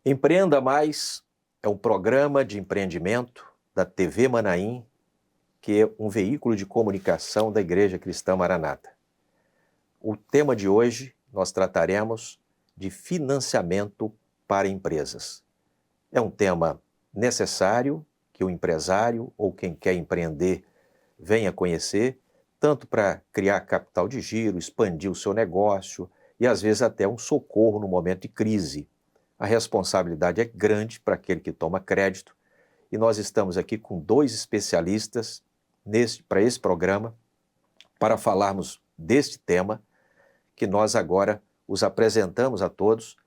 Empreenda Mais é um programa de empreendimento da TV Manaim, que é um veículo de comunicação da Igreja Cristã Maranata. O tema de hoje nós trataremos de financiamento para empresas. É um tema necessário que o empresário ou quem quer empreender venha conhecer, tanto para criar capital de giro, expandir o seu negócio e às vezes até um socorro no momento de crise. A responsabilidade é grande para aquele que toma crédito e nós estamos aqui com dois especialistas para esse programa para falarmos deste tema que nós agora os apresentamos a todos,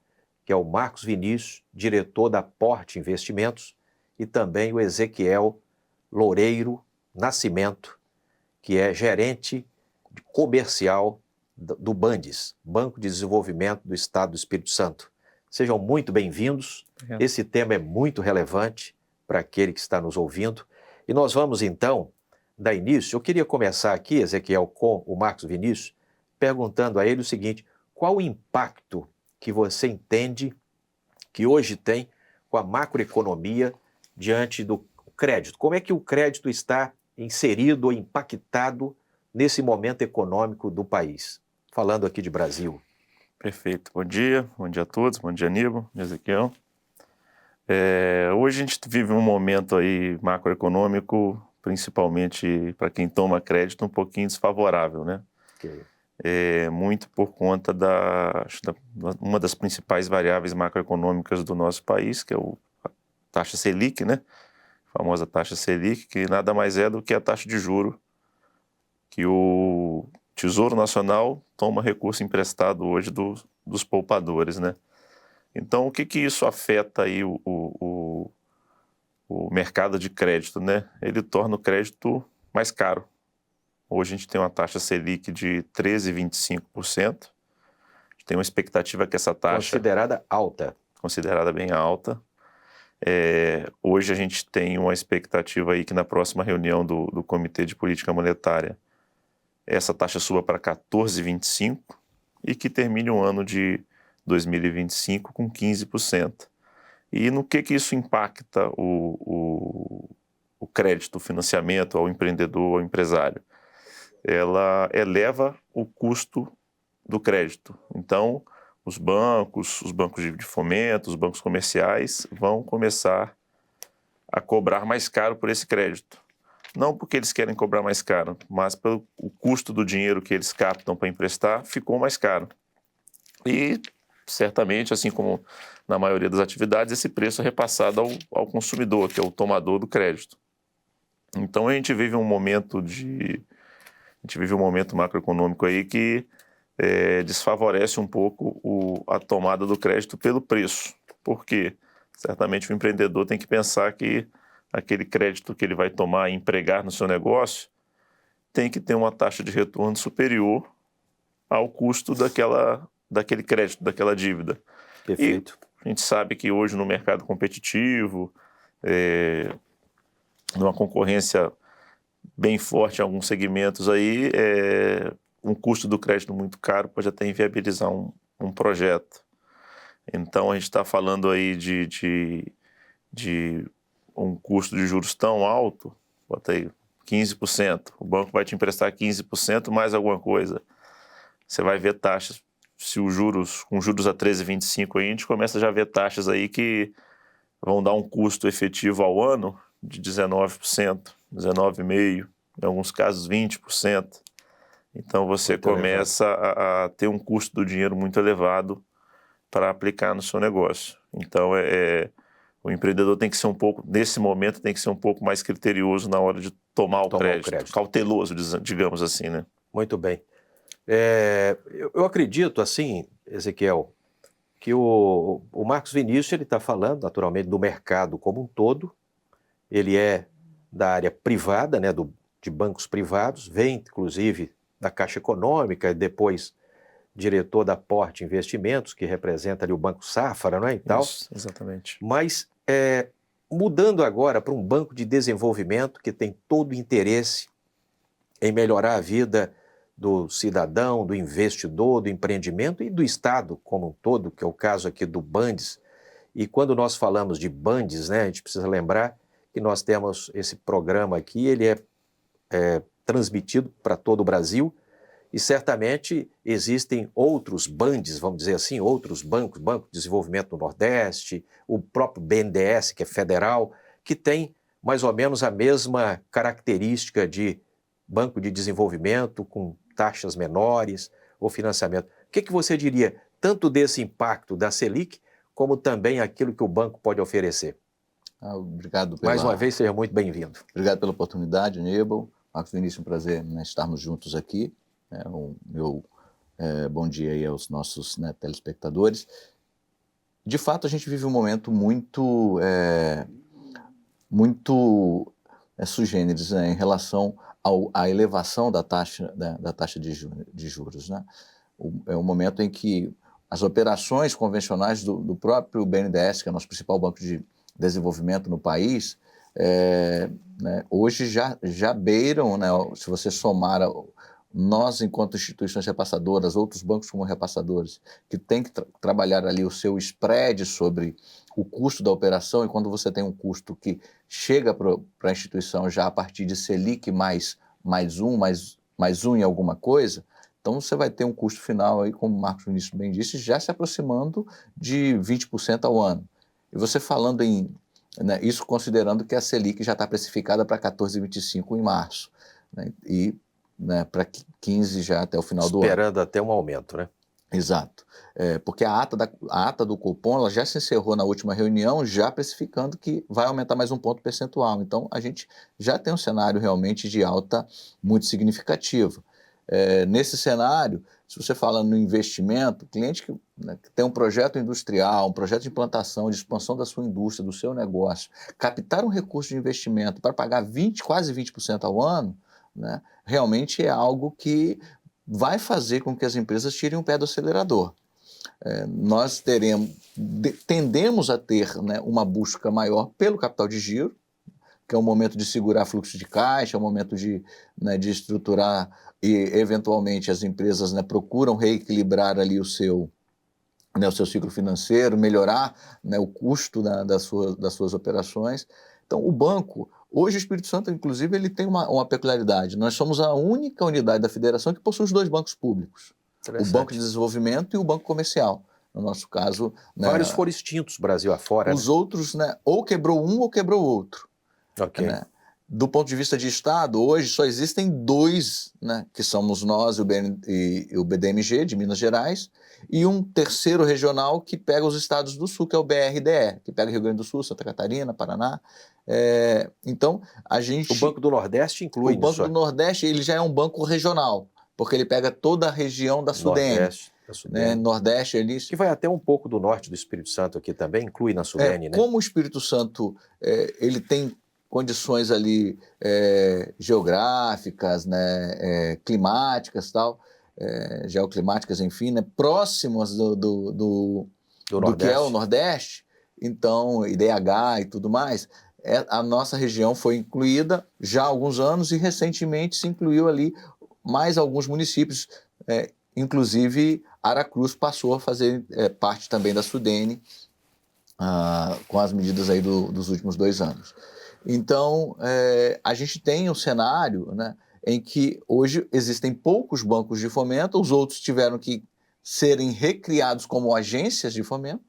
que é o Marcos Vinícius, diretor da Porte Investimentos, e também o Ezequiel Loureiro Nascimento, que é gerente comercial do Bandes, Banco de Desenvolvimento do Estado do Espírito Santo. Sejam muito bem-vindos. Esse tema é muito relevante para aquele que está nos ouvindo. E nós vamos, então, dar início. Eu queria começar aqui, Ezequiel, com o Marcos Vinícius, perguntando a ele o seguinte: qual o impacto que você entende que hoje tem com a macroeconomia diante do crédito? Como é que o crédito está inserido ou impactado nesse momento econômico do país? Falando aqui de Brasil. Perfeito. Bom dia a todos, bom dia, Aníbal, bom dia, Ezequiel. Hoje a gente vive um momento aí macroeconômico, principalmente para quem toma crédito, um pouquinho desfavorável, né? Okay. Muito por conta uma das principais variáveis macroeconômicas do nosso país, que é a taxa Selic, né? A famosa taxa Selic, que nada mais é do que a taxa de juro que o Tesouro Nacional toma recurso emprestado hoje dos poupadores, né? Então, o que isso afeta aí o mercado de crédito, né? Ele torna o crédito mais caro. Hoje a gente tem uma taxa Selic de 13,25%. A gente tem uma expectativa que essa taxa... Considerada alta. Considerada bem alta. Hoje a gente tem uma expectativa aí que na próxima reunião do Comitê de Política Monetária essa taxa suba para 14,25% e que termine o ano de 2025 com 15%. E no que isso impacta o crédito, o financiamento ao empreendedor, ao empresário? Ela eleva o custo do crédito. Então, os bancos de fomento, os bancos comerciais vão começar a cobrar mais caro por esse crédito. Não porque eles querem cobrar mais caro, mas pelo o custo do dinheiro que eles captam para emprestar ficou mais caro. E, certamente, assim como na maioria das atividades, esse preço é repassado ao consumidor, que é o tomador do crédito. Então, a gente vive um momento macroeconômico aí que desfavorece um pouco a tomada do crédito pelo preço. Por quê? Certamente o empreendedor tem que pensar que aquele crédito que ele vai tomar e empregar no seu negócio tem que ter uma taxa de retorno superior ao custo daquele crédito, daquela dívida. Perfeito. E a gente sabe que hoje no mercado competitivo, numa concorrência bem forte em alguns segmentos aí, um custo do crédito muito caro pode até inviabilizar um projeto. Então a gente está falando aí de um custo de juros tão alto, bota aí 15%, o banco vai te emprestar 15% mais alguma coisa. Você vai ver taxas, com juros a 13,25 aí, a gente começa já a ver taxas aí que vão dar um custo efetivo ao ano de 19%, 19,5%, em alguns casos 20%. Então você começa a ter um custo do dinheiro muito elevado para aplicar no seu negócio. Então o empreendedor tem que ser nesse momento, tem que ser um pouco mais criterioso na hora de tomar o crédito. Cauteloso, digamos assim, né? Muito bem. Eu acredito, assim, Ezequiel, que o Marcos Vinícius ele está falando, naturalmente, do mercado como um todo. Ele é da área privada, né, de bancos privados, vem, inclusive, da Caixa Econômica e depois diretor da Porte Investimentos, que representa ali o Banco Safra, não é, e tal. Isso, exatamente. Mas mudando agora para um banco de desenvolvimento que tem todo o interesse em melhorar a vida do cidadão, do investidor, do empreendimento e do Estado como um todo, que é o caso aqui do Bandes. E quando nós falamos de Bandes, né, a gente precisa lembrar que nós temos esse programa aqui, ele é transmitido para todo o Brasil, e certamente existem outros Bandes, vamos dizer assim, outros bancos, Banco de Desenvolvimento do Nordeste, o próprio BNDES, que é federal, que tem mais ou menos a mesma característica de banco de desenvolvimento, com taxas menores ou financiamento. O que você diria, tanto desse impacto da Selic, como também aquilo que o banco pode oferecer? Obrigado Mais uma vez, seja muito bem-vindo. Obrigado pela oportunidade, Aníbal. Marcos Vinícius, um prazer, né, estarmos juntos aqui. O meu bom dia aí aos nossos, né, telespectadores. De fato, a gente vive um momento muito sui generis, né, em relação à elevação da taxa, de juros. Né? É um momento em que as operações convencionais do próprio BNDES, que é o nosso principal banco de desenvolvimento no país, né, hoje já beiram, né, se você somar nós, enquanto instituições repassadoras, outros bancos como repassadores, que têm que trabalhar ali o seu spread sobre o custo da operação, e quando você tem um custo que chega para a instituição já a partir de Selic mais um em alguma coisa, então você vai ter um custo final, aí, como o Marcos Vinícius bem disse, já se aproximando de 20% ao ano. E você falando né, isso considerando que a Selic já está precificada para 14,25 em março, né, e né, para 15 já até o final do ano. Esperando até um aumento, né? Exato. Porque a ata do Copom ela já se encerrou na última reunião, já precificando que vai aumentar mais um ponto percentual. Então, a gente já tem um cenário realmente de alta muito significativo. Nesse cenário, se você fala no investimento, cliente né, que tem um projeto industrial, um projeto de implantação, de expansão da sua indústria, do seu negócio, captar um recurso de investimento para pagar quase 20% ao ano, né, realmente é algo que vai fazer com que as empresas tirem o pé do acelerador. Nós tendemos a ter, né, uma busca maior pelo capital de giro, que é um momento de segurar fluxo de caixa, é um momento né, de estruturar e, eventualmente, as empresas, né, procuram reequilibrar ali o seu ciclo financeiro, melhorar, né, o custo das suas operações. Então, o banco, hoje o Espírito Santo, inclusive, ele tem uma peculiaridade. Nós somos a única unidade da federação que possui os dois bancos públicos, o Banco de Desenvolvimento e o Banco Comercial. No nosso caso... Né, vários foram extintos Brasil afora. Os outros, né, ou quebrou um ou quebrou o outro. Okay. Né? Do ponto de vista de Estado, hoje só existem dois, né, que somos nós e o BDMG, de Minas Gerais, e um terceiro regional que pega os estados do Sul, que é o BRDE, que pega Rio Grande do Sul, Santa Catarina, Paraná. Então, a gente... O Banco do Nordeste inclui o Banco do Nordeste ele já é um banco regional, porque ele pega toda a região da Sudene. Né? Nordeste, ali... Que vai até um pouco do norte do Espírito Santo aqui também, inclui na Sudene, né? Como o Espírito Santo ele tem condições ali geográficas, né, climáticas, tal, geoclimáticas, enfim, né, próximas do que é o Nordeste, então, IDH e tudo mais, a nossa região foi incluída já há alguns anos e recentemente se incluiu ali mais alguns municípios, inclusive Aracruz passou a fazer parte também da Sudene, com as medidas aí dos últimos 2 anos. Então, a gente tem um cenário, né, em que hoje existem poucos bancos de fomento, os outros tiveram que serem recriados como agências de fomento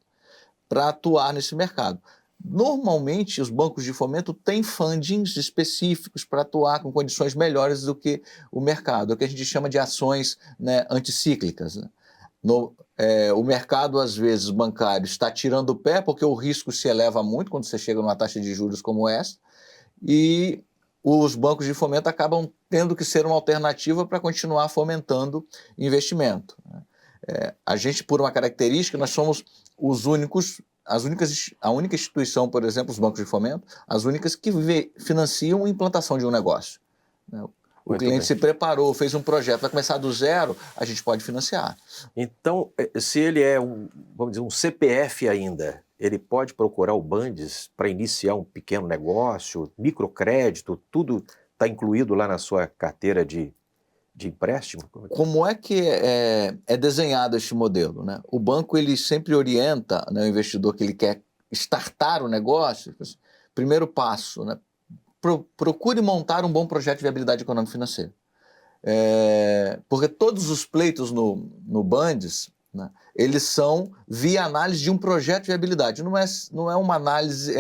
para atuar nesse mercado. Normalmente, os bancos de fomento têm fundings específicos para atuar com condições melhores do que o mercado, o que a gente chama de ações, né, anticíclicas, né? O mercado, às vezes, bancário está tirando o pé porque o risco se eleva muito quando você chega numa taxa de juros como essa, e os bancos de fomento acabam tendo que ser uma alternativa para continuar fomentando investimento. A gente, por uma característica, nós somos a única instituição, por exemplo, os bancos de fomento, as únicas que financiam a implantação de um negócio. O cliente se preparou, fez um projeto, vai começar do zero, a gente pode financiar. Então, se ele é vamos dizer, um CPF ainda, ele pode procurar o Bandes para iniciar um pequeno negócio, microcrédito, tudo está incluído lá na sua carteira de empréstimo? Como é que é desenhado este modelo, né? O banco ele sempre orienta, né, o investidor que ele quer startar o negócio. Primeiro passo, né? Procure montar um bom projeto de viabilidade econômica e financeira. Porque todos os pleitos no Bandes, né, eles são via análise de um projeto de viabilidade. Não é uma análise,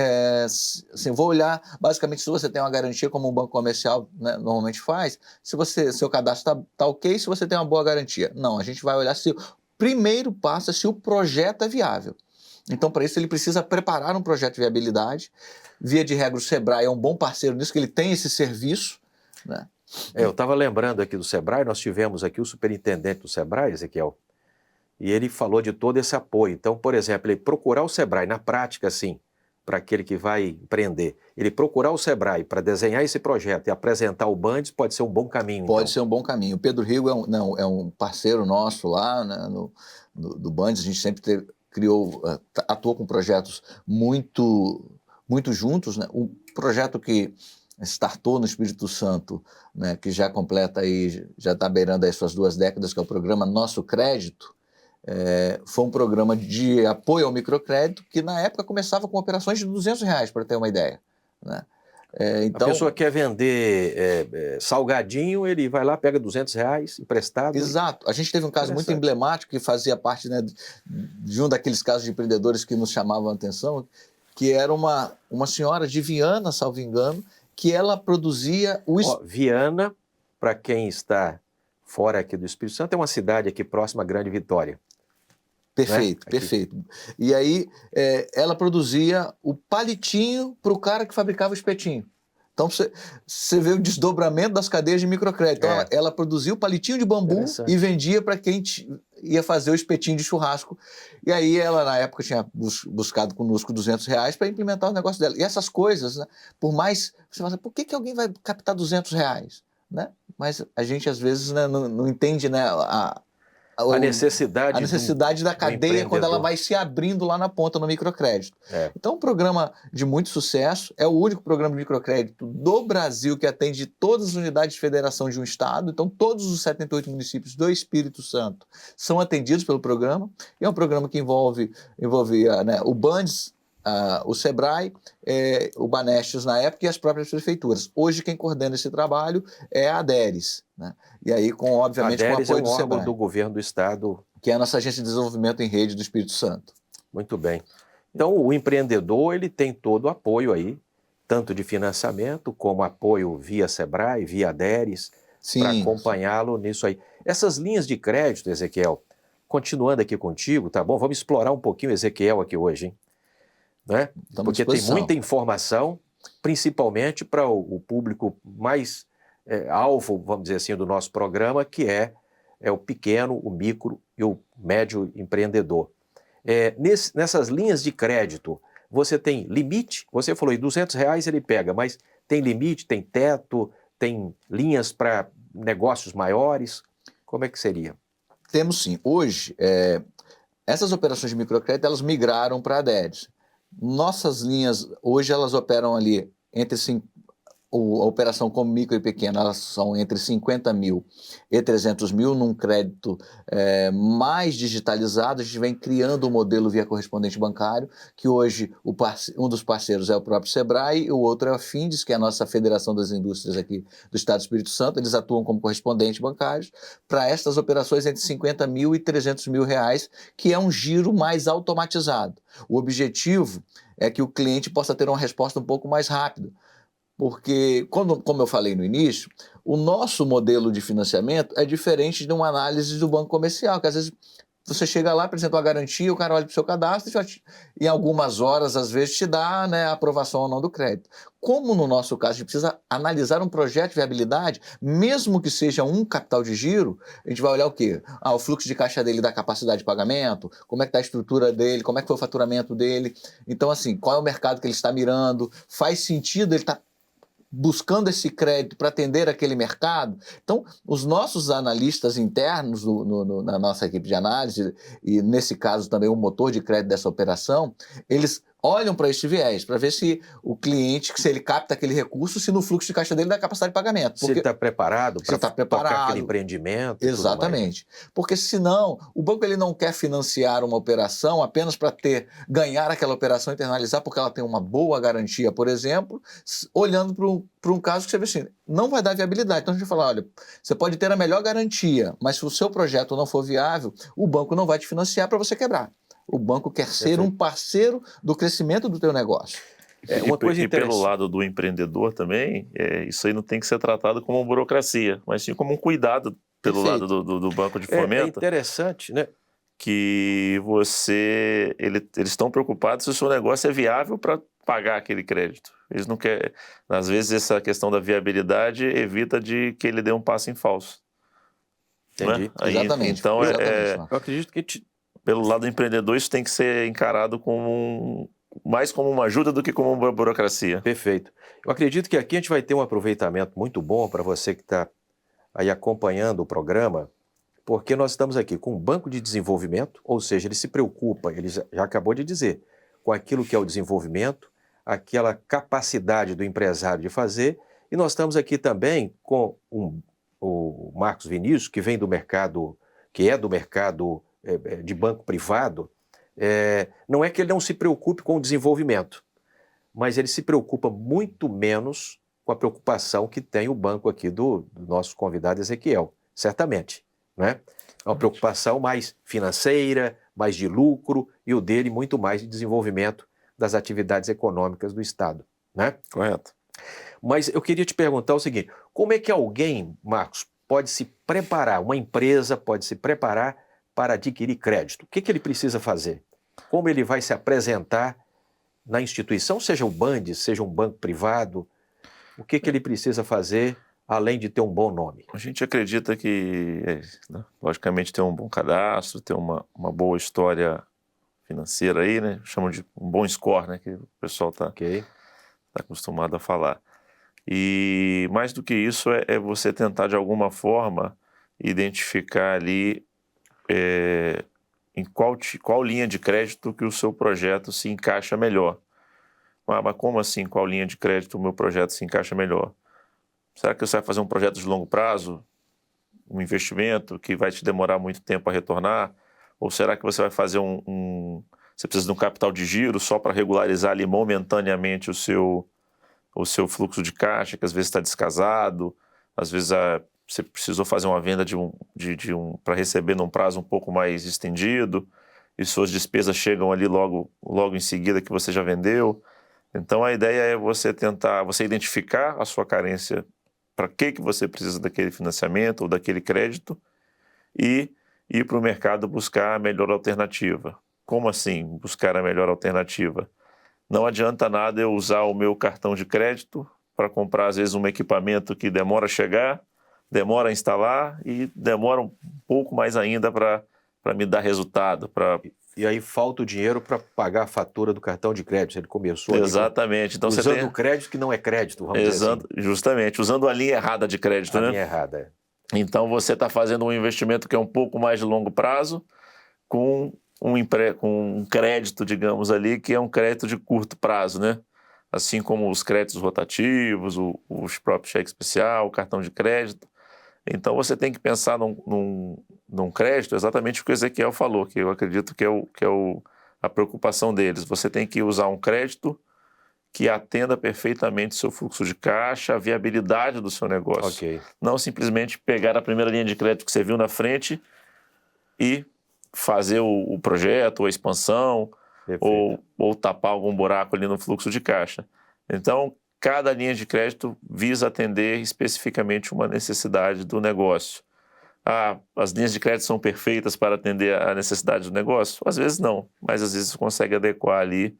assim, vou olhar, basicamente, se você tem uma garantia, como um banco comercial, né, normalmente faz, se seu cadastro está ok, se você tem uma boa garantia. Não, a gente vai olhar se o primeiro passo é se o projeto é viável. Então, para isso, ele precisa preparar um projeto de viabilidade. Via de regra, o Sebrae é um bom parceiro nisso, que ele tem esse serviço, né? Eu estava lembrando aqui do Sebrae, nós tivemos aqui o superintendente do Sebrae, Ezequiel, e ele falou de todo esse apoio. Então, por exemplo, ele procurar o Sebrae na prática, assim, para aquele que vai empreender, ele procurar o Sebrae para desenhar esse projeto e apresentar o Bandes pode ser um bom caminho. Pode ser um bom caminho. O Pedro Rigo é um parceiro nosso lá, né, do Bandes. A gente sempre atuou com projetos muito juntos, né? Um projeto que startou no Espírito Santo, né, que já completa aí, já está beirando as suas 2 décadas, que é o programa Nosso Crédito. Foi um programa de apoio ao microcrédito que na época começava com operações de R$200, para ter uma ideia, né? Então, a pessoa quer vender salgadinho, ele vai lá, pega R$200 emprestado. Exato. A gente teve um caso muito emblemático que fazia parte, né, de um daqueles casos de empreendedores que nos chamavam a atenção, que era uma senhora de Viana, salvo engano, que ela produzia Viana, para quem está fora aqui do Espírito Santo, é uma cidade aqui próxima à Grande Vitória. Perfeito, né? Perfeito. E aí ela produzia o palitinho para o cara que fabricava o espetinho. Então você vê o desdobramento das cadeias de microcrédito. Então, ela produzia o palitinho de bambu e vendia para quem ia fazer o espetinho de churrasco. E aí ela, na época, tinha buscado conosco R$200 para implementar o negócio dela. E essas coisas, né, por mais... Você fala, por que alguém vai captar R$200? Né? Mas a gente, às vezes, né, não entende, né, a necessidade da cadeia quando ela vai se abrindo lá na ponta no microcrédito. Então, um programa de muito sucesso, é o único programa de microcrédito do Brasil que atende todas as unidades de federação de um estado. Então, todos os 78 municípios do Espírito Santo são atendidos pelo programa. E é um programa que envolvia, né, o Bandes, o Sebrae, o Banestes na época e as próprias prefeituras. Hoje quem coordena esse trabalho é a ADERES, né? E aí, obviamente, com o apoio do Sebrae, do governo do estado, que é a nossa agência de desenvolvimento em rede do Espírito Santo. Muito bem. Então, o empreendedor ele tem todo o apoio aí, tanto de financiamento como apoio via Sebrae, via ADERES, para acompanhá-lo nisso aí. Essas linhas de crédito, Ezequiel, continuando aqui contigo, tá bom? Vamos explorar um pouquinho o Ezequiel aqui hoje, hein? Né? Porque tem muita informação, principalmente para o público mais alvo, vamos dizer assim, do nosso programa, que é o pequeno, o micro e o médio empreendedor. Nessas linhas de crédito, você tem limite? Você falou, em R$200 ele pega, mas tem limite, tem teto, tem linhas para negócios maiores? Como é que seria? Temos sim. Hoje, essas operações de microcrédito, elas migraram para a ADERES. Nossas linhas, hoje, elas operam ali entre a operação como micro e pequena, elas são entre 50 mil e 300 mil, num crédito mais digitalizado. A gente vem criando um modelo via correspondente bancário, que hoje um dos parceiros é o próprio Sebrae e o outro é a Findes, que é a nossa Federação das Indústrias aqui do Estado do Espírito Santo. Eles atuam como correspondentes bancários para estas operações entre 50 mil e 300 mil reais, que é um giro mais automatizado. O objetivo é que o cliente possa ter uma resposta um pouco mais rápida. Porque, como eu falei no início, o nosso modelo de financiamento é diferente de uma análise do banco comercial, que às vezes você chega lá, apresenta uma garantia, o cara olha para o seu cadastro e em algumas horas, às vezes, te dá, né, a aprovação ou não do crédito. Como no nosso caso, a gente precisa analisar um projeto de viabilidade, mesmo que seja um capital de giro, a gente vai olhar o quê? O fluxo de caixa dele, da capacidade de pagamento, como é que está a estrutura dele, como é que foi o faturamento dele. Então, assim, qual é o mercado que ele está mirando, faz sentido ele estar buscando esse crédito para atender aquele mercado. Então, os nossos analistas internos na nossa equipe de análise, e nesse caso também o motor de crédito dessa operação, eles olham para este viés, para ver se o cliente, se ele capta aquele recurso, se no fluxo de caixa dele dá capacidade de pagamento. Se ele está preparado para tocar aquele empreendimento. Exatamente. Porque senão, o banco ele não quer financiar uma operação apenas para ganhar aquela operação e internalizar, porque ela tem uma boa garantia, por exemplo, olhando para um caso que você vê assim, não vai dar viabilidade. Então a gente fala, olha, você pode ter a melhor garantia, mas se o seu projeto não for viável, o banco não vai te financiar para você quebrar. O banco quer ser um parceiro do crescimento do teu negócio. E pelo lado do empreendedor também, isso aí não tem que ser tratado como uma burocracia, mas sim como um cuidado pelo lado do banco de fomento. É interessante, né? Que eles estão preocupados se o seu negócio é viável para pagar aquele crédito. Eles não querem, às vezes essa questão da viabilidade evita de que ele dê um passo em falso. Entendi. Né? Aí, exatamente. Então, eu acredito que pelo lado do empreendedor, isso tem que ser encarado mais como uma ajuda do que como uma burocracia. Perfeito. Eu acredito que aqui a gente vai ter um aproveitamento muito bom para você que está aí acompanhando o programa, porque nós estamos aqui com um banco de desenvolvimento, ou seja, ele se preocupa, ele já acabou de dizer, com aquilo que é o desenvolvimento, aquela capacidade do empresário de fazer, e nós estamos aqui também com o Marcos Vinícius, que vem do mercado, que é do mercado de banco privado. Não é que ele não se preocupe com o desenvolvimento, mas ele se preocupa muito menos com a preocupação que tem o banco aqui do nosso convidado Ezequiel, certamente. Né? É uma preocupação mais financeira, mais de lucro, e o dele muito mais de desenvolvimento das atividades econômicas do Estado. Né? Correto. Mas eu queria te perguntar o seguinte, como é que alguém, Marcos, pode se preparar, uma empresa pode se preparar para adquirir crédito? O que ele precisa fazer? Como ele vai se apresentar na instituição, seja o BANDES, seja um banco privado? O que ele precisa fazer, além de ter um bom nome? A gente acredita que, logicamente, ter um bom cadastro, ter uma boa história financeira aí, né? Chamam de um bom score, né? Que o pessoal está acostumado a falar. E mais do que isso é você tentar, de alguma forma, identificar ali em qual linha de crédito que o seu projeto se encaixa melhor. Mas como assim, qual linha de crédito o meu projeto se encaixa melhor? Será que você vai fazer um projeto de longo prazo? Um investimento que vai te demorar muito tempo a retornar? Ou será que você vai fazer você precisa de um capital de giro só para regularizar ali momentaneamente o seu fluxo de caixa, que às vezes está descasado, às vezes você precisou fazer uma venda para receber num prazo um pouco mais estendido, e suas despesas chegam ali logo em seguida que você já vendeu. Então a ideia é você identificar a sua carência, para que você precisa daquele financiamento ou daquele crédito, e ir para o mercado buscar a melhor alternativa. Como assim buscar a melhor alternativa? Não adianta nada eu usar o meu cartão de crédito para comprar, às vezes, um equipamento que demora a chegar, demora a instalar e demora um pouco mais ainda para me dar resultado. E aí falta o dinheiro para pagar a fatura do cartão de crédito. Ele começou Exatamente. Então, usando o crédito que não é crédito, vamos dizer assim. Justamente, usando a linha errada de crédito. A linha errada. Então, você está fazendo um investimento que é um pouco mais de longo prazo com um crédito, digamos ali, que é um crédito de curto prazo, né? Assim como os créditos rotativos, os próprios cheque especial, o cartão de crédito. Então você tem que pensar num crédito exatamente o que o Ezequiel falou, que eu acredito que é a preocupação deles. Você tem que usar um crédito que atenda perfeitamente o seu fluxo de caixa, a viabilidade do seu negócio. Okay. Não simplesmente pegar a primeira linha de crédito que você viu na frente e fazer o projeto, ou a expansão, ou tapar algum buraco ali no fluxo de caixa. Então, cada linha de crédito visa atender especificamente uma necessidade do negócio. As linhas de crédito são perfeitas para atender a necessidade do negócio? Às vezes não, mas às vezes você consegue adequar ali.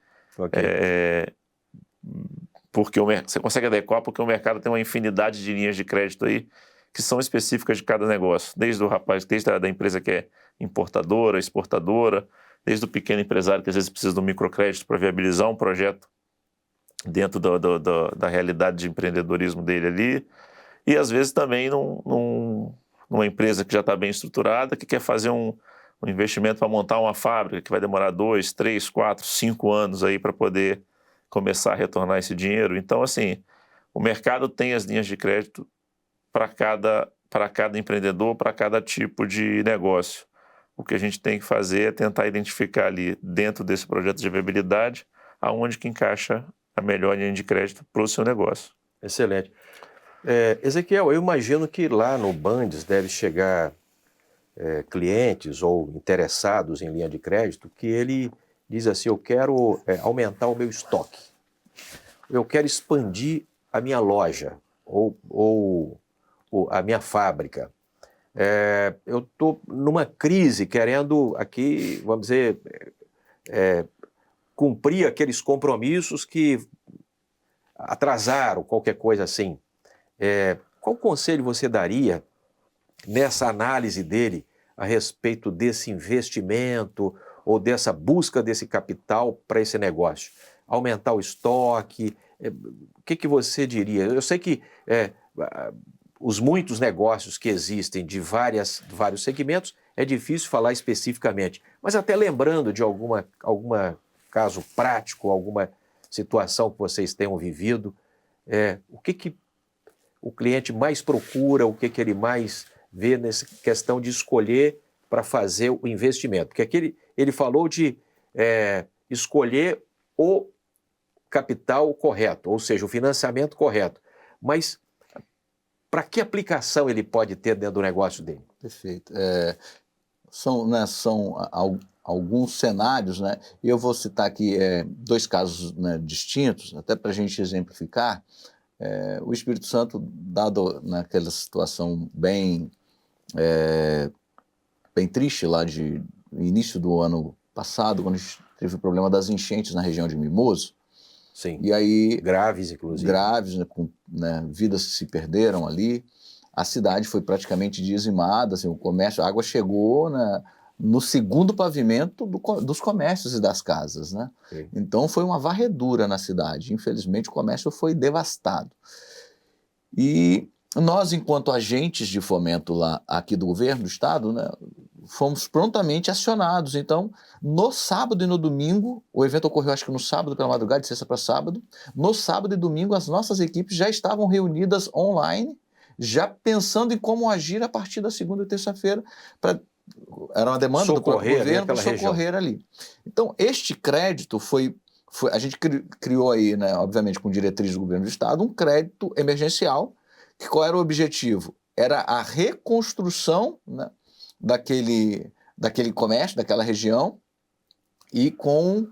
Porque você consegue adequar porque o mercado tem uma infinidade de linhas de crédito aí que são específicas de cada negócio. Desde a empresa que é importadora, exportadora, desde o pequeno empresário que às vezes precisa de um microcrédito para viabilizar um projeto dentro da realidade de empreendedorismo dele ali, e às vezes também numa empresa que já está bem estruturada, que quer fazer um investimento para montar uma fábrica que vai demorar 2, 3, 4, 5 anos aí para poder começar a retornar esse dinheiro. Então, assim, o mercado tem as linhas de crédito para cada empreendedor, para cada tipo de negócio. O que a gente tem que fazer é tentar identificar ali, dentro desse projeto de viabilidade, aonde que encaixa a melhor linha de crédito para o seu negócio. Excelente. Ezequiel, eu imagino que lá no Bandes deve chegar clientes ou interessados em linha de crédito que ele diz assim, eu quero aumentar o meu estoque, eu quero expandir a minha loja ou a minha fábrica. Eu estou numa crise querendo aqui, vamos dizer, cumprir aqueles compromissos que atrasaram, qualquer coisa assim. Qual conselho você daria nessa análise dele a respeito desse investimento ou dessa busca desse capital para esse negócio? Aumentar o estoque? O que você diria? Eu sei que os muitos negócios que existem de vários segmentos, é difícil falar especificamente, mas até lembrando de algum caso prático, alguma situação que vocês tenham vivido, o que o cliente mais procura, o que ele mais vê nessa questão de escolher para fazer o investimento? Porque aqui ele falou de escolher o capital correto, ou seja, o financiamento correto, mas para que aplicação ele pode ter dentro do negócio dele? Perfeito. São alguns cenários, né? E eu vou citar aqui 2 casos, né, distintos, até para a gente exemplificar. O Espírito Santo, dado naquela situação bem triste lá de início do ano passado, quando a gente teve o problema das enchentes na região de Mimoso. Sim, e aí, graves, inclusive. Graves, né, vidas se perderam ali. A cidade foi praticamente dizimada, assim, o comércio, a água chegou no segundo pavimento dos comércios e das casas, né? Sim. Então foi uma varredura na cidade. Infelizmente o comércio foi devastado. E nós, enquanto agentes de fomento lá aqui do governo do estado, né, fomos prontamente acionados. Então, no sábado e no domingo, o evento ocorreu acho que no sábado pela madrugada, de sexta para sábado. No sábado e domingo, as nossas equipes já estavam reunidas online, já pensando em como agir a partir da segunda e terça-feira. Era uma demanda do próprio governo para socorrer ali. Então, este crédito a gente criou aí, né, obviamente com diretriz do governo do estado, um crédito emergencial. Que qual era o objetivo? Era a reconstrução, né, daquele comércio, daquela região, e com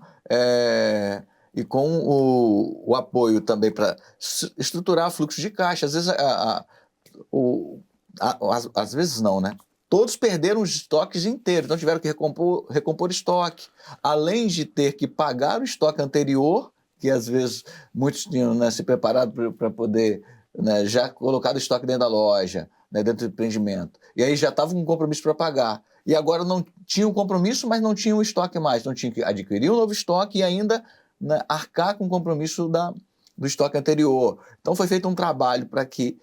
o apoio também para estruturar fluxo de caixa. Às vezes, às vezes não, né? Todos perderam os estoques inteiros, então tiveram que recompor estoque, além de ter que pagar o estoque anterior, que às vezes muitos tinham, né, se preparado para poder, né, já colocado o estoque dentro da loja, né, dentro do empreendimento. E aí já estavam com um compromisso para pagar. E agora não tinham compromisso, mas não tinham estoque mais. Então tinha que adquirir um novo estoque e ainda, né, arcar com o compromisso do estoque anterior. Então foi feito um trabalho para que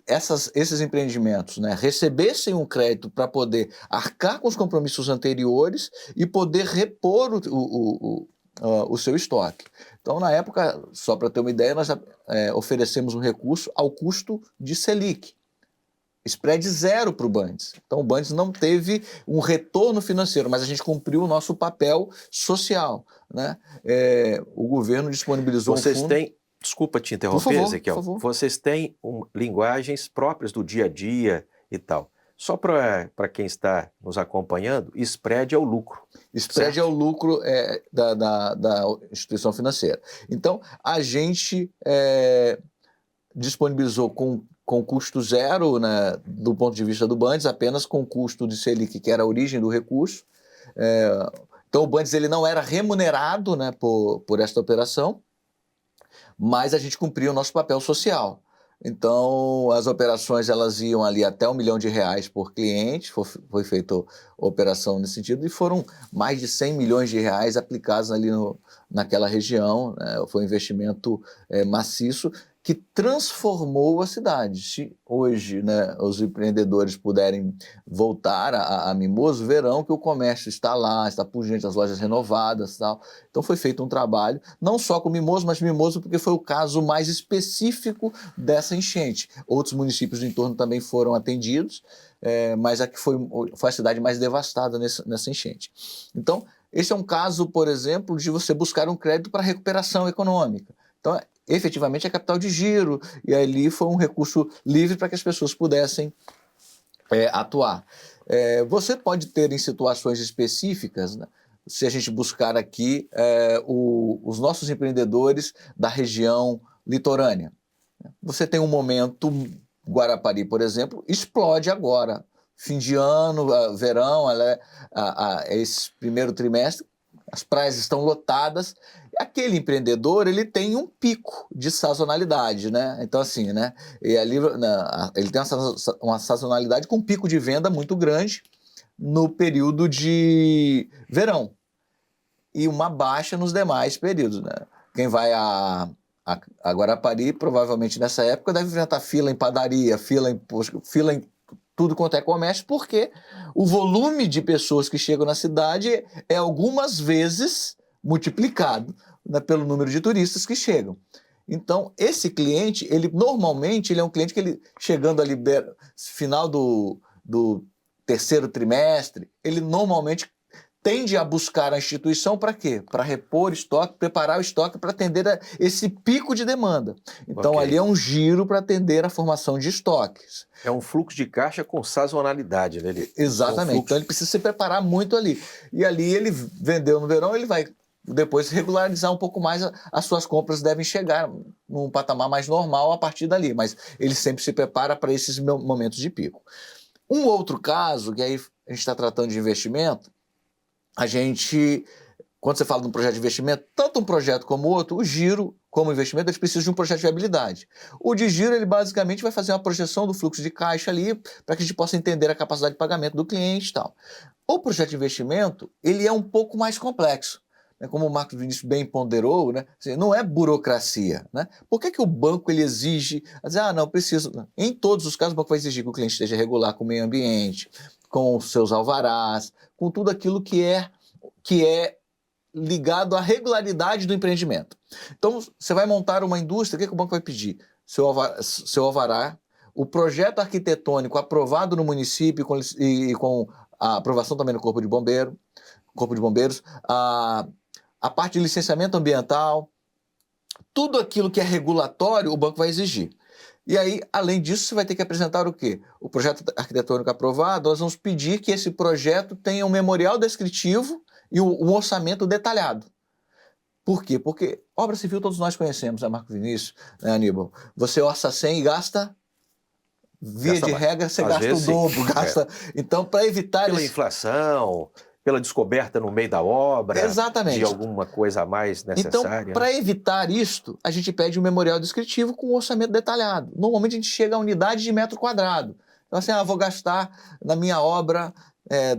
esses empreendimentos, né, recebessem um crédito para poder arcar com os compromissos anteriores e poder repor o seu estoque. Então, na época, só para ter uma ideia, nós oferecemos um recurso ao custo de Selic. Spread 0 para o Bandes. Então, o Bandes não teve um retorno financeiro, mas a gente cumpriu o nosso papel social, né? O governo disponibilizou Vocês um fundo... Desculpa te interromper, Ezequiel. Por favor. Vocês têm linguagens próprias do dia a dia e tal. Só para quem está nos acompanhando, spread é o lucro. Spread é o lucro da instituição financeira. Então, a gente disponibilizou com custo 0, né, do ponto de vista do Bandes, apenas com custo de Selic, que era a origem do recurso. Então, o Bandes ele não era remunerado, né, por esta operação, mas a gente cumpriu o nosso papel social. Então, as operações elas iam ali até R$ 1 milhão por cliente, foi feita a operação nesse sentido, e foram mais de R$ 100 milhões aplicados ali naquela região, né? Foi um investimento maciço que transformou a cidade. Se hoje, né, os empreendedores puderem voltar a Mimoso, verão que o comércio está lá, está pujante, as lojas renovadas e tal. Então foi feito um trabalho, não só com Mimoso, mas Mimoso porque foi o caso mais específico dessa enchente. Outros municípios do entorno também foram atendidos, mas aqui foi a cidade mais devastada nessa enchente. Então, esse é um caso, por exemplo, de você buscar um crédito para recuperação econômica. Então, efetivamente é capital de giro, e ali foi um recurso livre para que as pessoas pudessem atuar. Você pode ter em situações específicas, né, se a gente buscar aqui os nossos empreendedores da região litorânea. Você tem um momento, Guarapari, por exemplo, explode agora. Fim de ano, verão, esse primeiro trimestre, as praias estão lotadas. Aquele empreendedor, ele tem um pico de sazonalidade, né? Então, assim, né? E ali, ele tem uma sazonalidade com um pico de venda muito grande no período de verão e uma baixa nos demais períodos, né? Quem vai a Guarapari, provavelmente nessa época, deve enfrentar fila em padaria, fila em tudo quanto é comércio, porque o volume de pessoas que chegam na cidade é algumas vezes multiplicado, né, pelo número de turistas que chegam. Então, esse cliente, normalmente, ele é um cliente que ele, chegando ali final do terceiro trimestre, ele normalmente tende a buscar a instituição para quê? Para repor estoque, preparar o estoque para atender a esse pico de demanda. Então, ali é um giro para atender a formação de estoques. É um fluxo de caixa com sazonalidade, né? Exatamente. Então, ele precisa se preparar muito ali. E ali ele vendeu no verão, ele vai depois regularizar um pouco mais, as suas compras devem chegar num patamar mais normal a partir dali, mas ele sempre se prepara para esses momentos de pico. Um outro caso, que aí a gente está tratando de investimento, quando você fala de um projeto de investimento, tanto um projeto como o outro, o giro como investimento, eles precisam de um projeto de viabilidade. O de giro, ele basicamente vai fazer uma projeção do fluxo de caixa ali, para que a gente possa entender a capacidade de pagamento do cliente e tal. O projeto de investimento, ele é um pouco mais complexo. Como o Marcos Vinícius bem ponderou, né? Não é burocracia. Né? Por que o banco ele exige? Não, preciso. Em todos os casos, o banco vai exigir que o cliente esteja regular com o meio ambiente, com os seus alvarás, com tudo aquilo que é ligado à regularidade do empreendimento. Então, você vai montar uma indústria, o que o banco vai pedir? Seu alvará, o projeto arquitetônico aprovado no município e com a aprovação também no Corpo de Bombeiros, a parte de licenciamento ambiental, tudo aquilo que é regulatório, o banco vai exigir. E aí, além disso, você vai ter que apresentar o quê? O projeto arquitetônico aprovado, nós vamos pedir que esse projeto tenha um memorial descritivo e um orçamento detalhado. Por quê? Porque obra civil todos nós conhecemos, né, Marco Vinícius, né, Aníbal? Você orça 100 e gasta, regra, você gasta o dobro. Então, para evitar... Pela inflação... Pela descoberta no meio da obra, exatamente, de alguma coisa a mais necessária. Então, para evitar isto, a gente pede um memorial descritivo com um orçamento detalhado. Normalmente a gente chega à unidade de metro quadrado. Então assim, vou gastar na minha obra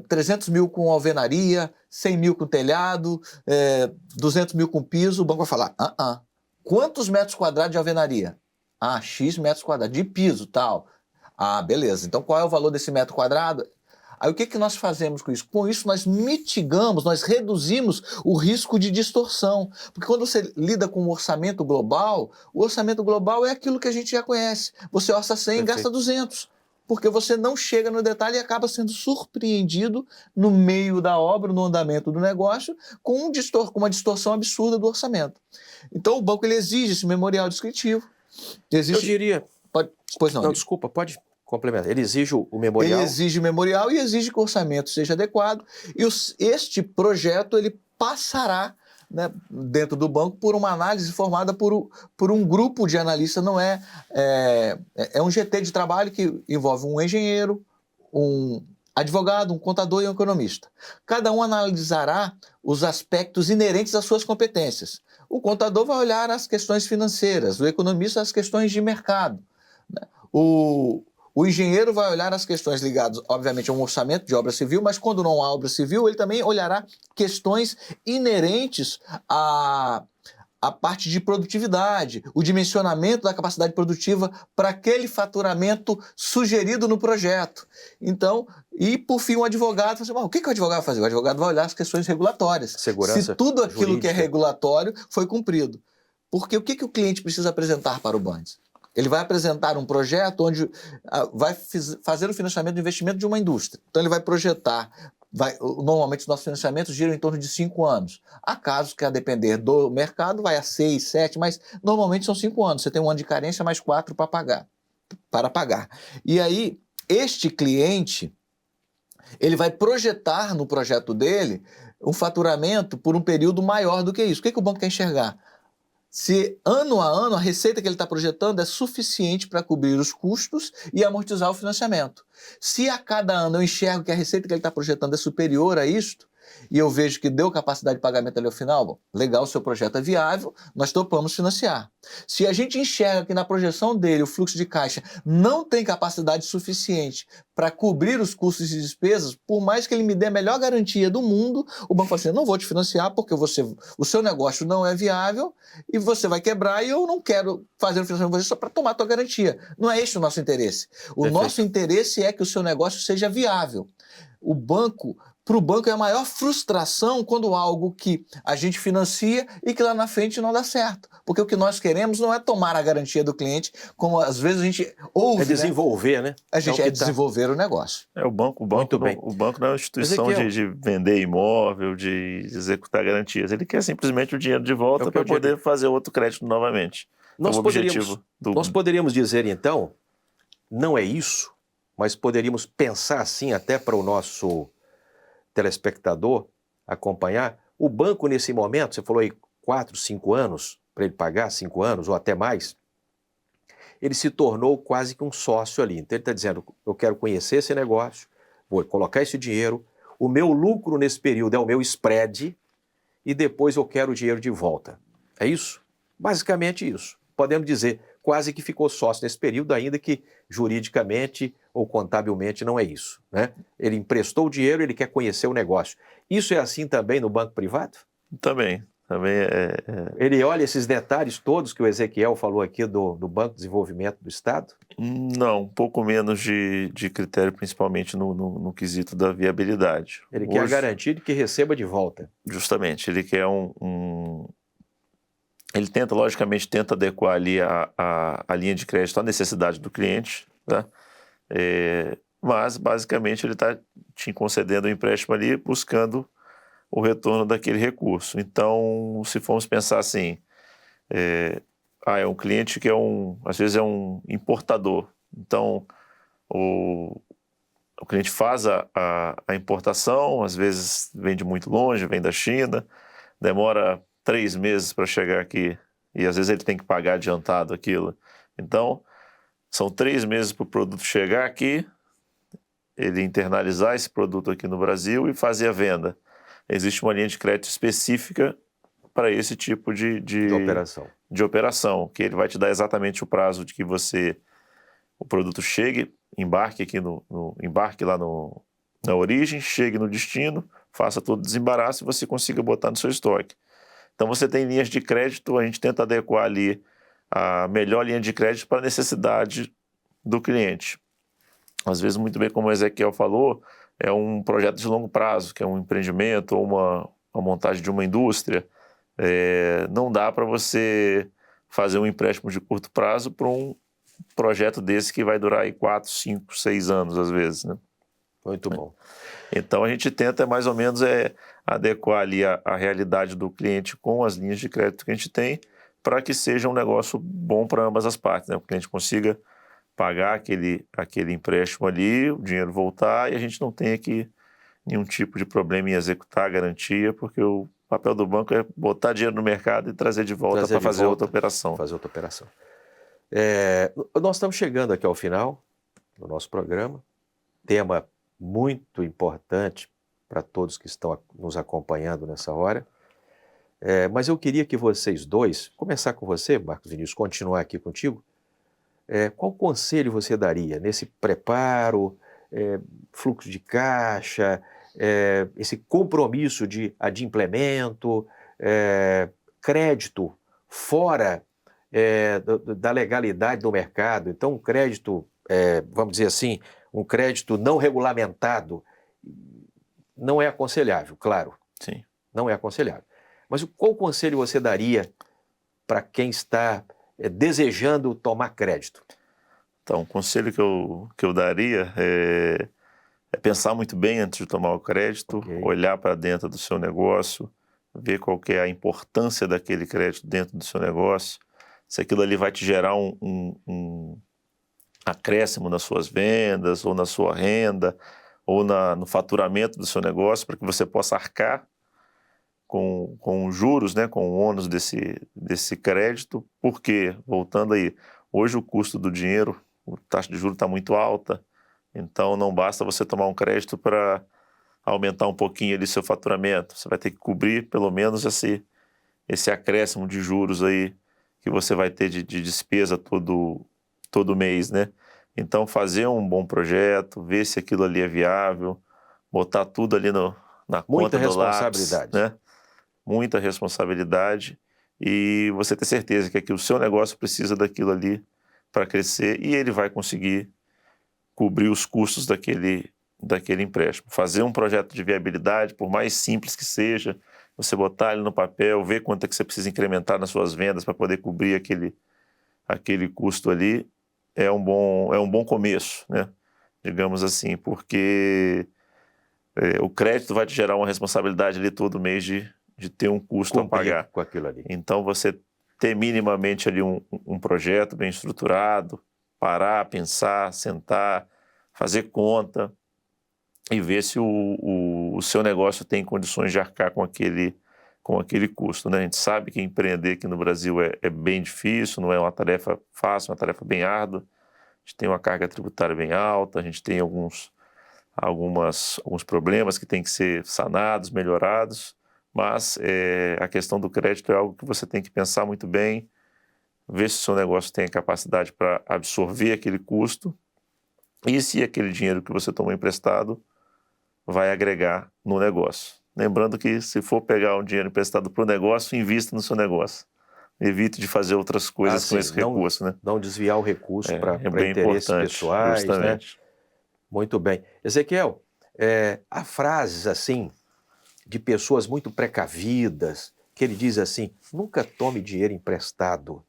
300 mil com alvenaria, 100 mil com telhado, 200 mil com piso. O banco vai falar, quantos metros quadrados de alvenaria? X metros quadrados. De piso, tal. Beleza. Então qual é o valor desse metro quadrado? Aí o que nós fazemos com isso? Com isso nós mitigamos, nós reduzimos o risco de distorção. Porque quando você lida com o orçamento global é aquilo que a gente já conhece. Você orça 100 e gasta 200. Porque você não chega no detalhe e acaba sendo surpreendido no meio da obra, no andamento do negócio, com uma distorção absurda do orçamento. Então o banco ele exige esse memorial descritivo. Eu diria... Pois não. Não, desculpa, pode... complemento. Ele exige o memorial? Ele exige o memorial e exige que o orçamento seja adequado. E este projeto ele passará, né, dentro do banco por uma análise formada por um grupo de analistas. Não é um GT de trabalho que envolve um engenheiro, um advogado, um contador e um economista. Cada um analisará os aspectos inerentes às suas competências. O contador vai olhar as questões financeiras, o economista as questões de mercado. né? O engenheiro vai olhar as questões ligadas, obviamente, a um orçamento de obra civil, mas quando não há obra civil, ele também olhará questões inerentes à parte de produtividade, o dimensionamento da capacidade produtiva para aquele faturamento sugerido no projeto. Então, e por fim, o advogado vai dizer, o que o advogado vai fazer? O advogado vai olhar as questões regulatórias. Segurança se tudo aquilo jurídica. que é regulatório foi cumprido. Porque o que o cliente precisa apresentar para o Bundes? Ele vai apresentar um projeto onde vai fazer o financiamento do investimento de uma indústria. Então, ele vai projetar. Normalmente, os nossos financiamentos giram em torno de 5 anos. Há casos que, a depender do mercado, vai a 6, 7, mas normalmente são 5 anos. Você tem um ano de carência mais 4 para pagar. E aí, este cliente, ele vai projetar no projeto dele um faturamento por um período maior do que isso. O que o banco quer enxergar? Se ano a ano a receita que ele está projetando é suficiente para cobrir os custos e amortizar o financiamento. Se a cada ano eu enxergo que a receita que ele está projetando é superior a isto, e eu vejo que deu capacidade de pagamento ali ao final, bom, legal, o seu projeto é viável, nós topamos financiar. Se a gente enxerga que na projeção dele o fluxo de caixa não tem capacidade suficiente para cobrir os custos e despesas, por mais que ele me dê a melhor garantia do mundo, o banco fala assim, não vou te financiar porque o seu negócio não é viável e você vai quebrar e eu não quero fazer o financiamento com você só para tomar a tua garantia. Não é este o nosso interesse. O nosso interesse é que o seu negócio seja viável. Para o banco é a maior frustração quando algo que a gente financia e que lá na frente não dá certo. Porque o que nós queremos não é tomar a garantia do cliente, como às vezes a gente ouve. É desenvolver, né? A gente desenvolver o negócio. O banco não é uma instituição de vender imóvel, de executar garantias. Ele quer simplesmente o dinheiro de volta para poder fazer outro crédito novamente. Nós poderíamos dizer, então, não é isso, mas poderíamos pensar assim até para o nosso telespectador acompanhar. O banco, nesse momento, você falou aí 4, 5 anos, para ele pagar 5 anos ou até mais, ele se tornou quase que um sócio ali. Então ele está dizendo, eu quero conhecer esse negócio, vou colocar esse dinheiro, o meu lucro nesse período é o meu spread e depois eu quero o dinheiro de volta. É isso? Basicamente isso. Podemos dizer, quase que ficou sócio nesse período, ainda que juridicamente ou contabilmente não é isso, né? Ele emprestou o dinheiro, ele quer conhecer o negócio. Isso é assim também no banco privado? Também Ele olha esses detalhes todos que o Ezequiel falou aqui do Banco de Desenvolvimento do Estado? Não, um pouco menos de critério, principalmente no quesito da viabilidade. Ele quer a garantia de que receba de volta. Justamente, ele quer ele logicamente tenta adequar ali a linha de crédito à necessidade do cliente, tá? Mas, basicamente, ele está te concedendo o empréstimo ali, buscando o retorno daquele recurso. Então, se formos pensar assim, é um cliente que às vezes é um importador. Então, o cliente faz a importação, às vezes vem de muito longe, vem da China, demora 3 meses para chegar aqui e às vezes ele tem que pagar adiantado aquilo. Então, são 3 meses para o produto chegar aqui, ele internalizar esse produto aqui no Brasil e fazer a venda. Existe uma linha de crédito específica para esse tipo de operação, que ele vai te dar exatamente o prazo de que o produto chegue, embarque lá na origem, chegue no destino, faça todo o desembaraço e você consiga botar no seu estoque. Então você tem linhas de crédito, a gente tenta adequar ali a melhor linha de crédito para a necessidade do cliente. Às vezes, muito bem como o Ezequiel falou, é um projeto de longo prazo, que é um empreendimento ou uma montagem de uma indústria. Não dá para você fazer um empréstimo de curto prazo para um projeto desse que vai durar aí 4, 5, 6 anos, às vezes, né? Muito bom. Então, a gente tenta mais ou menos adequar ali a realidade do cliente com as linhas de crédito que a gente tem para que seja um negócio bom para ambas as partes, né? O cliente consiga pagar aquele empréstimo ali, o dinheiro voltar e a gente não tem aqui nenhum tipo de problema em executar a garantia, porque o papel do banco é botar dinheiro no mercado e trazer de volta para fazer outra operação. Nós estamos chegando aqui ao final do nosso programa, tema muito importante para todos que estão nos acompanhando nessa hora, mas eu queria que vocês dois, começar com você, Marcos Vinícius, continuar aqui contigo, qual conselho você daria nesse preparo, fluxo de caixa, esse compromisso de adimplemento, crédito fora da legalidade do mercado? Então, um crédito, vamos dizer assim, um crédito não regulamentado não é aconselhável, claro. Sim. Não é aconselhável. Mas qual conselho você daria para quem está desejando tomar crédito? Então, o conselho que eu daria é pensar muito bem antes de tomar o crédito, olhar para dentro do seu negócio, ver qual que é a importância daquele crédito dentro do seu negócio, se aquilo ali vai te gerar um acréscimo nas suas vendas, ou na sua renda, ou no faturamento do seu negócio, para que você possa arcar com juros, né, com o ônus desse crédito, porque, voltando aí, hoje o custo do dinheiro, a taxa de juros está muito alta, então não basta você tomar um crédito para aumentar um pouquinho ali seu faturamento, você vai ter que cobrir pelo menos esse acréscimo de juros aí que você vai ter de despesa todo mês, né? Então fazer um bom projeto, ver se aquilo ali é viável, botar tudo ali na conta do lápis, né? Muita responsabilidade, e você ter certeza que o seu negócio precisa daquilo ali para crescer, e ele vai conseguir cobrir os custos daquele empréstimo. Fazer um projeto de viabilidade, por mais simples que seja, você botar ele no papel, ver quanto é que você precisa incrementar nas suas vendas para poder cobrir aquele custo ali, é um bom começo, né? Digamos assim, porque o crédito vai te gerar uma responsabilidade ali todo mês de ter um custo a pagar. Com aquilo ali. Então, você ter minimamente ali um projeto bem estruturado, parar, pensar, sentar, fazer conta e ver se o seu negócio tem condições de arcar com aquele custo, né? A gente sabe que empreender aqui no Brasil é bem difícil, não é uma tarefa fácil, é uma tarefa bem árdua. A gente tem uma carga tributária bem alta, a gente tem alguns problemas que têm que ser sanados, melhorados, mas a questão do crédito é algo que você tem que pensar muito bem, ver se o seu negócio tem a capacidade para absorver aquele custo e se aquele dinheiro que você tomou emprestado vai agregar no negócio. Lembrando que, se for pegar um dinheiro emprestado para o negócio, invista no seu negócio. Evite de fazer outras coisas com esse recurso, né? Não desviar o recurso para interesses importante, pessoais, justamente. Né? Muito bem. Ezequiel, há frases assim de pessoas muito precavidas, que ele diz assim: nunca tome dinheiro emprestado,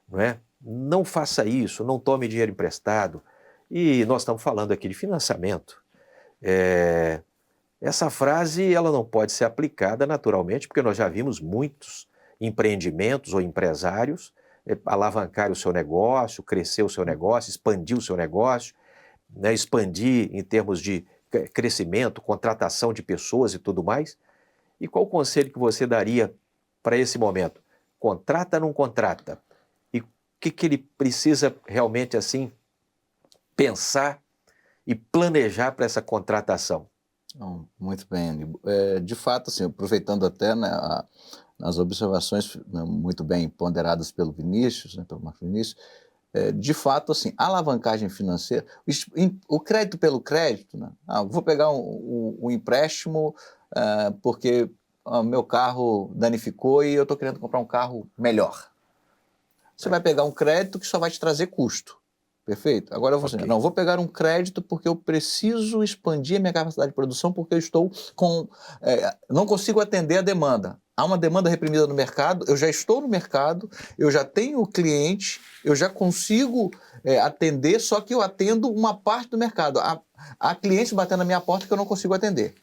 não é? Não faça isso, não tome dinheiro emprestado. E nós estamos falando aqui de financiamento. Essa frase ela não pode ser aplicada naturalmente, porque nós já vimos muitos empreendimentos ou empresários alavancar o seu negócio, crescer o seu negócio, expandir o seu negócio, né, expandir em termos de crescimento, contratação de pessoas e tudo mais. E qual o conselho que você daria para esse momento? Contrata ou não contrata? E o que ele precisa realmente assim pensar e planejar para essa contratação? Muito bem, Aníbal. De fato, assim, aproveitando até, né, as observações, né, muito bem ponderadas pelo Vinícius, né, pelo Marcos Vinícius, de fato, assim, a alavancagem financeira, o crédito pelo crédito, né? Vou pegar um empréstimo porque meu carro danificou e eu estou querendo comprar um carro melhor. Você vai pegar um crédito que só vai te trazer custo. Perfeito? Agora eu vou assim, não, vou pegar um crédito porque eu preciso expandir a minha capacidade de produção porque eu estou não consigo atender a demanda. Há uma demanda reprimida no mercado, eu já estou no mercado, eu já tenho cliente, eu já consigo atender, só que eu atendo uma parte do mercado. Há clientes batendo na minha porta que eu não consigo atender.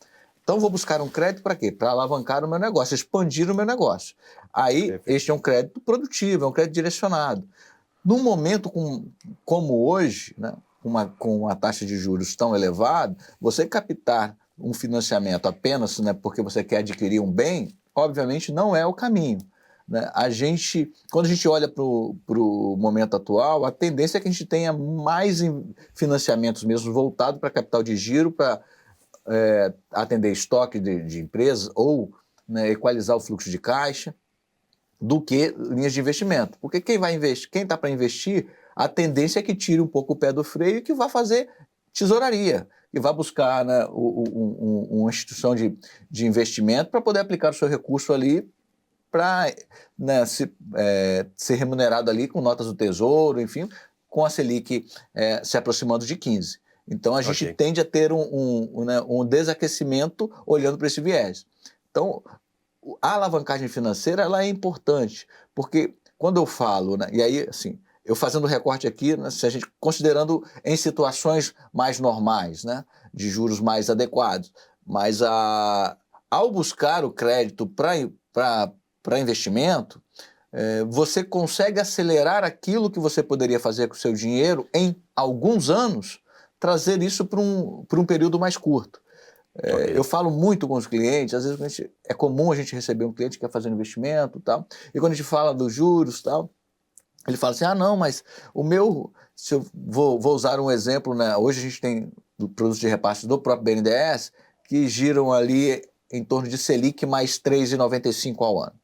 Então, vou buscar um crédito para quê? Para alavancar o meu negócio, expandir o meu negócio. Aí, perfeito. Este é um crédito produtivo, é um crédito direcionado. Num momento como hoje, né, com a taxa de juros tão elevada, você captar um financiamento apenas, né, porque você quer adquirir um bem, obviamente não é o caminho. Né? Quando a gente olha para o momento atual, a tendência é que a gente tenha mais financiamentos mesmo voltados para capital de giro, para atender estoque de empresas ou, né, equalizar o fluxo de caixa, do que linhas de investimento. Porque quem vai investir, quem está para investir, a tendência é que tire um pouco o pé do freio e que vá fazer tesouraria, que vá buscar, né, uma instituição de investimento para poder aplicar o seu recurso ali para, né, ser remunerado ali com notas do Tesouro, enfim, com a Selic se aproximando de 15%. Então, a gente tende a ter um desaquecimento olhando para esse viés. Então, a alavancagem financeira ela é importante, porque quando eu falo, né, e aí, assim, eu fazendo recorte aqui, né, se a gente considerando em situações mais normais, né, de juros mais adequados, mas ao buscar o crédito para investimento, você consegue acelerar aquilo que você poderia fazer com o seu dinheiro em alguns anos, trazer isso para um período mais curto. Eu falo muito com os clientes, às vezes é comum a gente receber um cliente que quer fazer um investimento e tal, e quando a gente fala dos juros e tal, ele fala assim, não, mas o meu, se eu vou usar um exemplo, né, hoje a gente tem produtos de repasse do próprio BNDES que giram ali em torno de Selic mais 3,95 ao ano.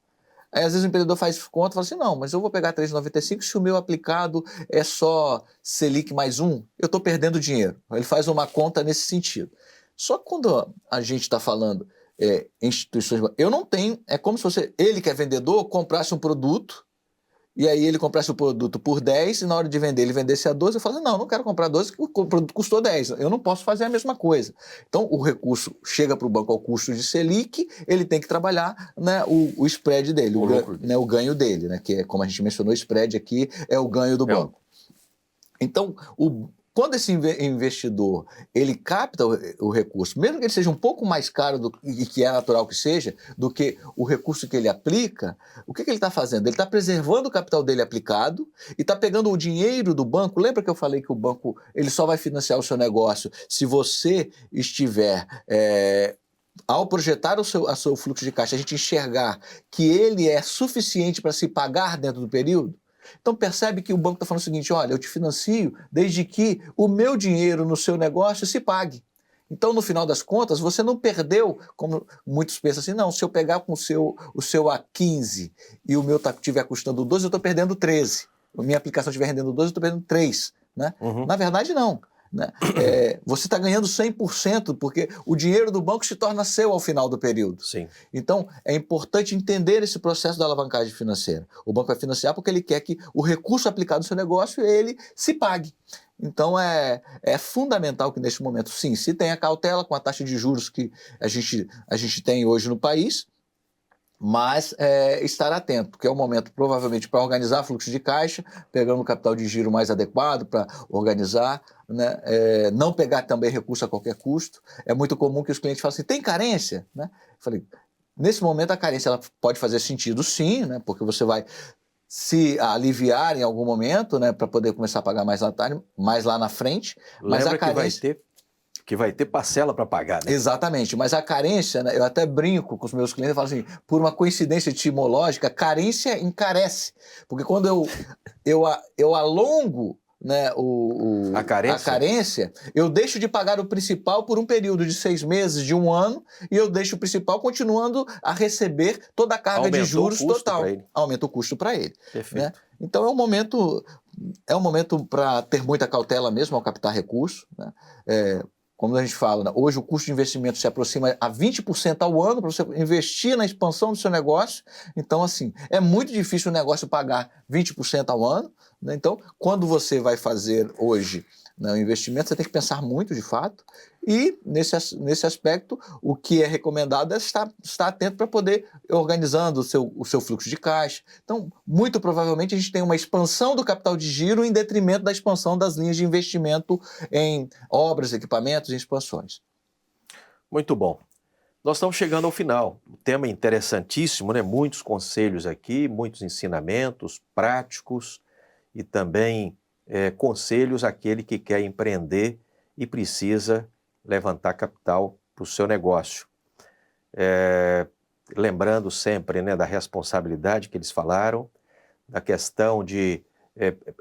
Aí às vezes o empreendedor faz conta e fala assim, não, mas eu vou pegar 3,95 se o meu aplicado é só Selic mais 1, eu estou perdendo dinheiro. Ele faz uma conta nesse sentido. Só que quando a gente está falando instituições, eu não tenho, é como se ele que é vendedor, comprasse um produto, e aí ele comprasse o produto por 10, e na hora de vender ele vendesse a 12, eu falo, não quero comprar 12, porque o produto custou 10, eu não posso fazer a mesma coisa. Então o recurso chega para o banco ao custo de Selic, ele tem que trabalhar, né, o spread dele, o ganho dele, né, que é, como a gente mencionou, o spread aqui é o ganho do banco. Então, quando esse investidor ele capta o recurso, mesmo que ele seja um pouco mais caro, e que é natural que seja, do que o recurso que ele aplica, o que ele está fazendo? Ele está preservando o capital dele aplicado e está pegando o dinheiro do banco. Lembra que eu falei que o banco ele só vai financiar o seu negócio se você estiver... ao projetar o seu fluxo de caixa, a gente enxergar que ele é suficiente para se pagar dentro do período? Então percebe que o banco está falando o seguinte, olha, eu te financio desde que o meu dinheiro no seu negócio se pague. Então, no final das contas, você não perdeu, como muitos pensam assim, não, se eu pegar com o seu a 15 e o meu estiver custando 12, eu estou perdendo 13. A minha aplicação estiver rendendo 12, eu estou perdendo 3. Né? Na verdade, não. Né? Você está ganhando 100% porque o dinheiro do banco se torna seu ao final do período. Sim. Então, é importante entender esse processo da alavancagem financeira. O banco vai financiar porque ele quer que o recurso aplicado no seu negócio ele se pague. Então, é fundamental que neste momento, sim, se tenha cautela com a taxa de juros que a gente tem hoje no país, mas estar atento, porque é o momento provavelmente para organizar fluxo de caixa, pegando o capital de giro mais adequado para organizar, né? Não pegar também recurso a qualquer custo. É muito comum que os clientes falem assim, tem carência? Né? Eu falei, nesse momento a carência ela pode fazer sentido sim, né? Porque você vai se aliviar em algum momento, né? Para poder começar a pagar mais lá na frente. Lembra mas a carência... que vai ter parcela para pagar, né? Exatamente, mas a carência, né, eu até brinco com os meus clientes e falo assim, por uma coincidência etimológica, carência encarece, porque quando eu alongo, né, a carência, eu deixo de pagar o principal por um período de 6 meses, de 1 ano, e eu deixo o principal continuando a receber toda a carga de juros total. Aumenta o custo para ele. Perfeito. Né? Então é um momento para ter muita cautela mesmo ao captar recurso, né? Como a gente fala, né? Hoje o custo de investimento se aproxima a 20% ao ano para você investir na expansão do seu negócio. Então, assim, é muito difícil o negócio pagar 20% ao ano. Né? Então, quando você vai fazer hoje, né, o investimento, você tem que pensar muito de fato. E, nesse aspecto, o que é recomendado é estar atento para poder ir organizando o seu fluxo de caixa. Então, muito provavelmente, a gente tem uma expansão do capital de giro em detrimento da expansão das linhas de investimento em obras, equipamentos e expansões. Muito bom. Nós estamos chegando ao final. O tema é interessantíssimo, né? Muitos conselhos aqui, muitos ensinamentos práticos e também conselhos àquele que quer empreender e precisa levantar capital para o seu negócio. Lembrando sempre, né, da responsabilidade que eles falaram, da questão de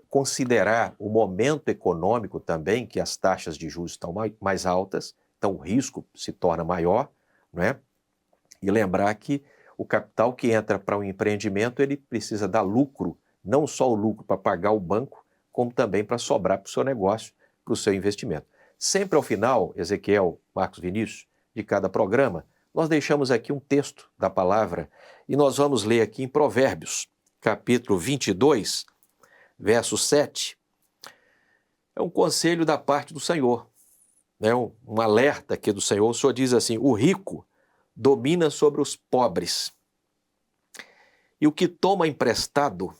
considerar o momento econômico também, que as taxas de juros estão mais altas, então o risco se torna maior, não é? E lembrar que o capital que entra para um empreendimento, ele precisa dar lucro, não só o lucro para pagar o banco, como também para sobrar para o seu negócio, para o seu investimento. Sempre ao final, Ezequiel, Marcos Vinícius, de cada programa, nós deixamos aqui um texto da palavra e nós vamos ler aqui em Provérbios, capítulo 22, verso 7. É um conselho da parte do Senhor, né? Um alerta aqui do Senhor. O Senhor diz assim: o rico domina sobre os pobres, e o que toma emprestado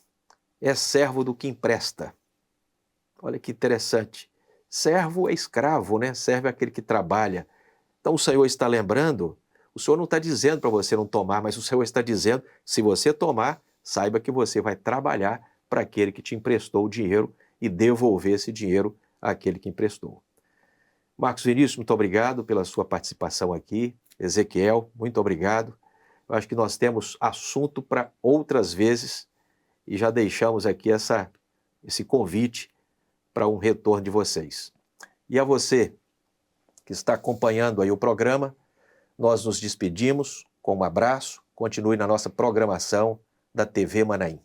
é servo do que empresta. Olha que interessante. Servo é escravo, né? Servo é aquele que trabalha. Então o Senhor está lembrando, o Senhor não está dizendo para você não tomar, mas o Senhor está dizendo, se você tomar, saiba que você vai trabalhar para aquele que te emprestou o dinheiro e devolver esse dinheiro àquele que emprestou. Marcos Vinícius, muito obrigado pela sua participação aqui. Ezequiel, muito obrigado. Eu acho que nós temos assunto para outras vezes e já deixamos aqui esse convite para um retorno de vocês. E a você que está acompanhando aí o programa, nós nos despedimos com um abraço. Continue na nossa programação da TV Manaim.